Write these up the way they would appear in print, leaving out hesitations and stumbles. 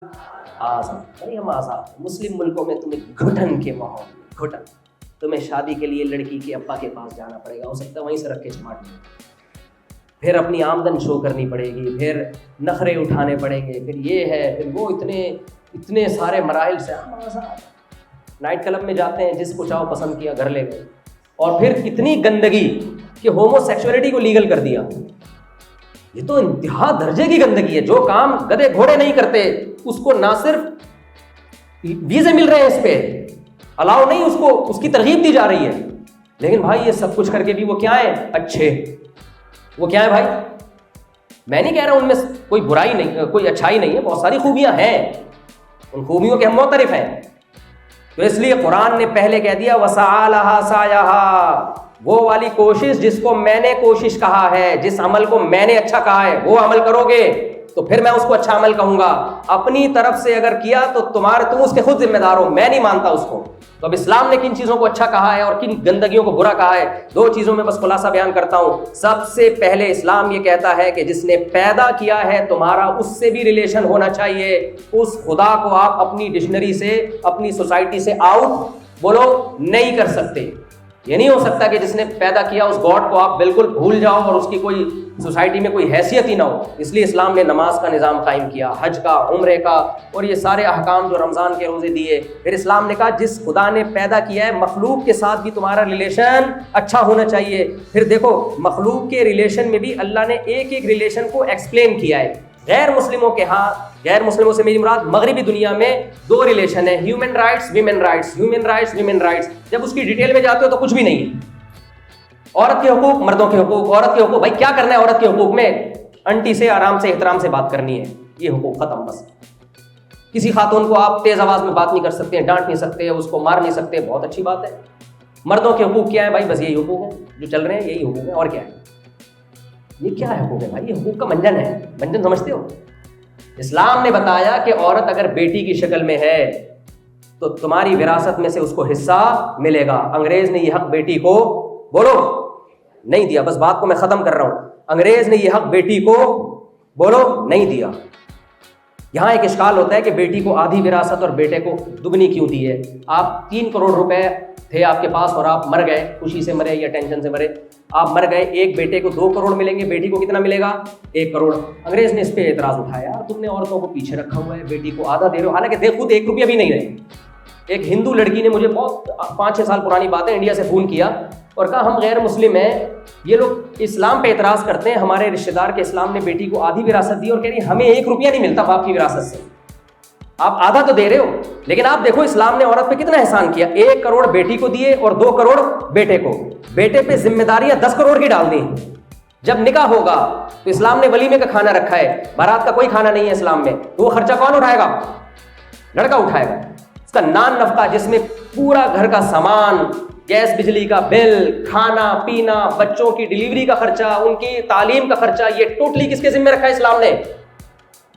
آزاد بھائی ہم آزاد مسلم ملکوں میں تمہیں گھٹن کے ماحول گھٹن تمہیں شادی کے لیے لڑکی کے ابا کے پاس جانا پڑے گا، ہو سکتا ہے وہیں سے رکھ کے چماٹ لیں، پھر اپنی آمدن شو کرنی پڑے گی، پھر نخرے اٹھانے پڑیں گے، پھر یہ ہے پھر وہ، اتنے سارے مراحل سے ہم آزاد نائٹ کلب میں جاتے ہیں، جس کو چاہو پسند کیا گھر لے گئے، اور پھر اتنی گندگی کہ ہومو سیکسولیٹی کو لیگل کر دیا۔ یہ تو انتہا درجے کی گندگی ہے۔ جو کام گدھے گھوڑے نہیں کرتے اس کو نہ صرف ویزے مل رہے ہیں، اس پہ الاؤ نہیں، اس کی ترغیب دی جا رہی ہے، لیکن بھائی یہ سب کچھ کر کے بھی وہ کیا ہے؟ اچھے۔ وہ کیا ہے بھائی؟ میں نہیں کہہ رہا ہوں ان میں کوئی برائی نہیں، کوئی اچھائی نہیں ہے، بہت ساری خوبیاں ہیں، ان خوبیوں کے ہم معترف ہیں۔ تو اس لیے قرآن نے پہلے کہہ دیا وَسَعَىٰ لَهَا سَعْيَهَا، وہ والی کوشش جس کو میں نے کوشش کہا ہے، جس عمل کو میں نے اچھا کہا ہے وہ عمل کرو گے تو پھر میں اس کو اچھا عمل کہوں گا۔ اپنی طرف سے اگر کیا تو تم اس کے خود ذمہ دار ہو، میں نہیں مانتا اس کو۔ تو اب اسلام نے کن چیزوں کو اچھا کہا ہے اور کن گندگیوں کو برا کہا ہے، دو چیزوں میں بس خلاصہ بیان کرتا ہوں۔ سب سے پہلے اسلام یہ کہتا ہے کہ جس نے پیدا کیا ہے تمہارا اس سے بھی ریلیشن ہونا چاہیے، اس خدا کو آپ اپنی ڈکشنری سے، اپنی سوسائٹی سے آؤٹ بولو نہیں کر سکتے۔ یہ نہیں ہو سکتا کہ جس نے پیدا کیا اس گاڈ کو آپ بالکل بھول جاؤ اور اس کی کوئی سوسائٹی میں کوئی حیثیت ہی نہ ہو۔ اس لیے اسلام نے نماز کا نظام قائم کیا، حج کا، عمرے کا، اور یہ سارے احکام جو رمضان کے روزے دیے۔ پھر اسلام نے کہا جس خدا نے پیدا کیا ہے مخلوق کے ساتھ بھی تمہارا ریلیشن اچھا ہونا چاہیے۔ پھر دیکھو مخلوق کے ریلیشن میں بھی اللہ نے ایک ایک ریلیشن کو ایکسپلین کیا ہے۔ غیر مسلموں کے ہاں، غیر مسلموں سے میری مراد مغربی دنیا میں دو ریلیشن ہیں، human rights, women rights, human rights, women rights. جب اس کی ڈیٹیل میں جاتے ہو تو کچھ بھی نہیں ہے۔ عورت کے حقوق، مردوں کے حقوق، عورت کے حقوق، بھائی کیا کرنا ہے عورت کے حقوق میں؟ انٹی سے آرام سے احترام سے بات کرنی ہے، یہ حقوق ختم بس۔ کسی خاتون کو آپ تیز آواز میں بات نہیں کر سکتے، ڈانٹ نہیں سکتے، اس کو مار نہیں سکتے، بہت اچھی بات ہے۔ مردوں کے حقوق کیا ہے بھائی؟ بس یہی حقوق ہیں جو چل رہے ہیں، یہی حقوق ہیں، اور کیا ہے؟ یہ کیا ہے حقوق ہے بھائی؟ یہ حقوق کا منجن ہے، منجن سمجھتے ہو؟ اسلام نے بتایا کہ عورت اگر بیٹی کی شکل میں ہے تو تمہاری وراثت میں سے اس کو حصہ ملے گا۔ انگریز نے یہ حق بیٹی کو بولو نہیں دیا، بس بات کو میں ختم کر رہا ہوں۔ انگریز نے یہ حق بیٹی کو بولو نہیں دیا۔ یہاں ایک اشکال ہوتا ہے کہ بیٹی کو آدھی وراثت اور بیٹے کو دگنی کیوں دی ہے؟ آپ 3 کروڑ روپے تھے آپ کے پاس اور آپ مر گئے، خوشی سے مرے یا ٹینشن سے مرے، آپ مر گئے، ایک بیٹے کو 2 کروڑ ملیں گے، بیٹی کو کتنا ملے گا؟ 1 کروڑ۔ انگریز نے اس پہ اعتراض اٹھایا، یار تم نے عورتوں کو پیچھے رکھا ہوا ہے، بیٹی کو آدھا دے رہے ہو، حالانکہ خود 1 روپیہ بھی نہیں رہے۔ ایک ہندو لڑکی نے مجھے بہت 5-6 سال پرانی بات ہے، انڈیا سے فون کیا اور کہا ہم غیر مسلم ہیں، یہ لوگ اسلام پہ اعتراض کرتے ہیں، ہمارے رشتہ دار کے اسلام نے بیٹی کو آدھی وراثت دی اور کہہ رہی ہمیں 1 روپیہ نہیں ملتا باپ کی وراثت سے۔ آپ آدھا تو دے رہے ہو، لیکن آپ دیکھو اسلام نے عورت پہ کتنا احسان کیا، 1 کروڑ بیٹی کو دیے اور 2 کروڑ بیٹے کو۔ بیٹے پہ ذمہ داریاں 10 کروڑ کی ڈال دی۔ جب نکاح ہوگا تو اسلام نے ولیمے کا کھانا رکھا ہے، بارات کا کوئی کھانا نہیں ہے اسلام میں، تو وہ خرچہ کون اٹھائے گا؟ لڑکا اٹھائے گا۔ اس کا نان نفقہ جس میں پورا گھر کا سامان، گیس بجلی کا بل، کھانا پینا، بچوں کی ڈلیوری کا خرچہ، ان کی تعلیم کا خرچہ، یہ ٹوٹلی کس کے ذمہ رکھا ہے اسلام نے؟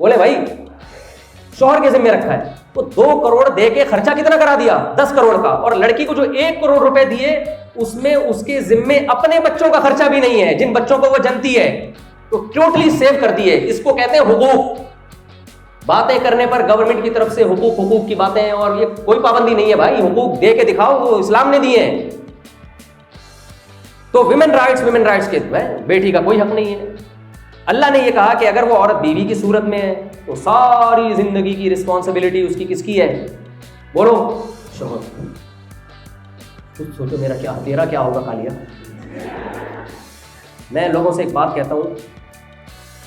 بولے بھائی، شوہر کے ذمہ رکھا ہے۔ تو 2 کروڑ دے کے خرچہ کتنا کرا دیا؟ 10 کروڑ کا۔ اور لڑکی کو جو 1 کروڑ روپے دیے اس میں اس کے ذمے اپنے بچوں کا خرچہ بھی نہیں ہے، جن بچوں کو وہ جنتی ہے، تو ٹوٹلی سیو کر دیے۔ اس کو کہتے ہیں حقوق۔ باتیں کرنے پر گورنمنٹ کی طرف سے حقوق کی باتیں ہیں، اور یہ کوئی پابندی نہیں ہے بھائی، حقوق دے کے دکھاؤ، وہ اسلام نے دیے ہیں۔ تو ویمن رائٹس کے بیٹی کا کوئی حق نہیں ہے۔ اللہ نے یہ کہا کہ اگر وہ عورت بیوی کی صورت میں ہے تو ساری زندگی کی رسپانسبلٹی اس کی کس کی ہے؟ بولو شوہر۔ خود سوچو تیرا کیا ہوگا کالیا۔ میں لوگوں سے ایک بات کہتا ہوں،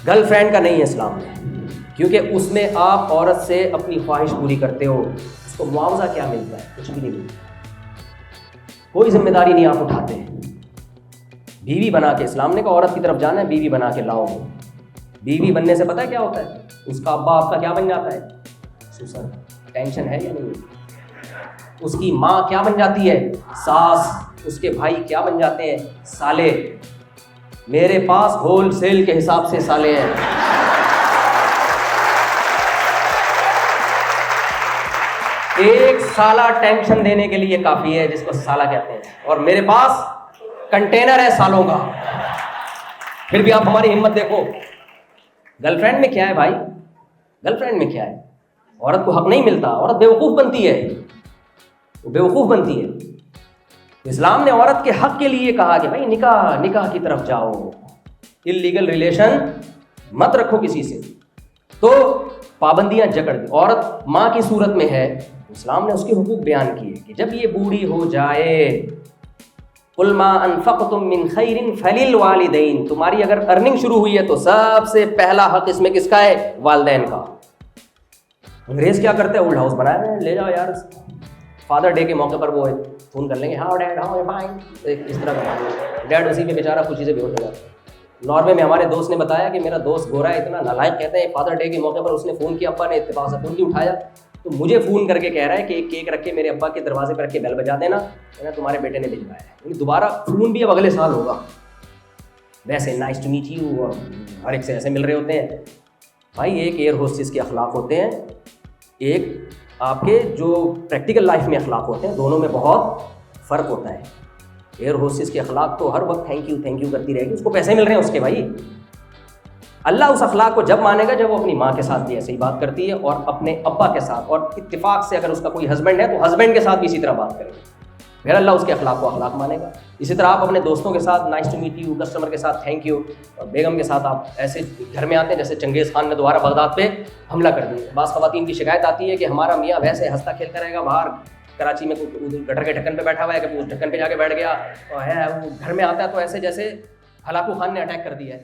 گرل فرینڈ کا نہیں ہے اسلام میں، کیونکہ اس میں آپ عورت سے اپنی خواہش پوری کرتے ہو، اس کو معاوضہ کیا ملتا ہے؟ کچھ بھی نہیں ملتا، کوئی ذمہ داری نہیں آپ اٹھاتے ہیں۔ بیوی بنا کے، اسلام نے کہا عورت کی طرف جانا ہے، بیوی بنا کے لاؤ۔ بیوی بننے سے پتہ ہے کیا ہوتا ہے؟ اس کا ابا آپ کا کیا بن جاتا ہے؟ سسر۔ ٹینشن ہے یا نہیں؟ اس کی ماں کیا بن جاتی ہے؟ ساس۔ اس کے بھائی کیا بن جاتے ہیں؟ سالے۔ میرے پاس ہول سیل کے حساب سے سالے ہیں۔ ایک سالہ ٹینشن دینے کے لیے کافی ہے، جس کو سالہ کہتے ہیں، اور میرے پاس کنٹینر ہے سالوں کا۔ پھر بھی آپ ہماری ہمت دیکھو۔ گرل فرینڈ میں کیا ہے بھائی؟ گرل فرینڈ میں کیا ہے؟ عورت کو حق نہیں ملتا, عورت بیوقوف بنتی ہے, وہ بیوقوف بنتی ہے. اسلام نے عورت کے حق کے لیے کہا کہ بھائی نکاح کی طرف جاؤ, اللیگل ریلیشن مت رکھو کسی سے. تو پابندیاں جکڑ دی. عورت ماں کی صورت میں ہے, اسلام نے اس کے حقوق بیان کیے کہ جب یہ بوڑھی ہو جائے, قل ما انفقتم من خیر فللوالدین, تمہاری اگر ارننگ شروع ہوئی ہے تو سب سے پہلا حق اس میں کس کا ہے؟ والدین کا. انگریز کیا کرتے ہیں, اولڈ ہاؤس بنایا ہے, لے جاؤ یار, فادر ڈے کے موقع پر وہ فون کر لیں گے, ہاؤ ڈیڈ ہاؤ فائن, اس طرح کا. ڈیڈ اسی میں بیچارہ خوشی سے بے ہوش ہو جاتا ہے. ناروے میں ہمارے دوست نے بتایا کہ میرا دوست گورا ہے, اتنا نالائق, کہتے ہیں فادر ڈے کے موقع پر اس نے فون کیا, ابا نے اتفاق سے فون نہیں اٹھایا, تو مجھے فون کر کے کہہ رہا ہے کہ ایک کیک رکھ کے میرے ابا کے دروازے پہ رکھ کے بیل بجا دینا, تمہارے بیٹے نے بھجوایا ہے. یعنی دوبارہ فون بھی اب اگلے سال ہوگا. ویسے نائس ٹو میٹ یو, اور ہر ایک سے ایسے مل رہے ہوتے ہیں. بھائی ایک ایئر ہوسٹس کے اخلاق ہوتے ہیں, ایک آپ کے جو پریکٹیکل لائف میں اخلاق ہوتے ہیں, دونوں میں بہت فرق ہوتا ہے. ایئر ہوسٹس کے اخلاق تو ہر وقت تھینک یو کرتی رہے گی, اس کو پیسے مل رہے ہیں اس کے. بھائی اللہ اس اخلاق کو جب مانے گا جب وہ اپنی ماں کے ساتھ بھی ایسے ہی بات کرتی ہے, اور اپنے ابا کے ساتھ, اور اتفاق سے اگر اس کا کوئی ہسبینڈ ہے تو ہسبینڈ کے ساتھ بھی اسی طرح بات کرے گا, پھر اللہ اس کے اخلاق کو اخلاق مانے گا. اسی طرح آپ اپنے دوستوں کے ساتھ nice to meet you, customer کے ساتھ تھینک یو, اور بیگم کے ساتھ آپ ایسے گھر میں آتے ہیں جیسے چنگیز خان نے دوبارہ بغداد پہ حملہ کر دیا. بعض خواتین کی شکایت آتی ہے کہ ہمارا میاں ویسے ہنستا کھیلتا رہے گا, باہر کراچی میں گٹر کے ڈھکن پہ بیٹھا ہوا ہے, کبھی اس ڈھکن پہ جا کے بیٹھ گیا, اور ہے وہ گھر میں آتا ہے تو ایسے جیسے ہلاکو خان نے اٹیک کر دیا ہے.